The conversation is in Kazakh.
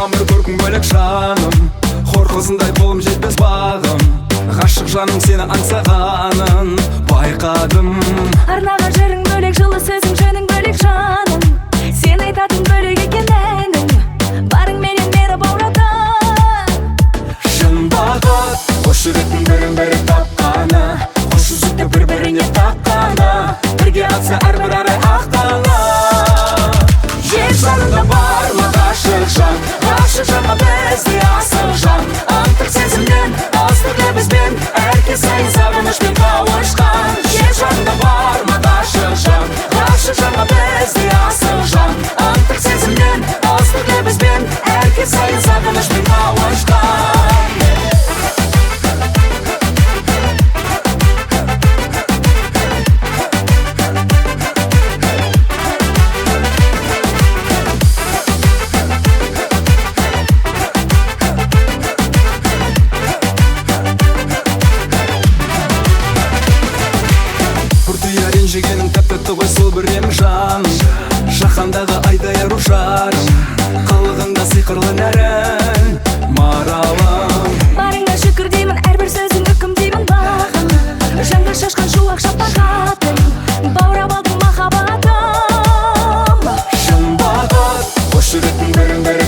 өмір көркің бөлек жаным, хор қызындай қолым жетпес бағым. Ғашық жаным сені аңсағанын байқадым. Арнаған жерің бөлек, жылы сөзің жөнің бөлек жаным. Сен айтатын бөлек екен әнің, барың менен мені баурадың. Шын бақыт, қос жүректің бірін-бірі тапқаны, қос жүзікті бір-біріне таққаны, бірге атса әрбір арай ақтаңы. Жер шарында бар ма ғашық жан, ғашық жанға бізде асыл жан. Антық сезімнен, астық лебізбен, әркез сайын сағынышпен қауышқан. Жер шарында бар ма ғашық жан, ғашық жанға бізде асыл жан. Антық сезімнен, астық лебізбен, әркез сайын сағынышпен қауышқан. Ренжігенің тәп-тәтті ғой сол бір емің жаным, жаһандағы айдай ару жарым, қылығыңда сиқырлы нәрін маралым. Барыңа шүкір деймін, әрбір сөзің үкім деймін бағым. Жанға шашқан шуақ шапағатым, баурап алдың махаббатым. Шын бақыт, қос жүректің бірін-бірі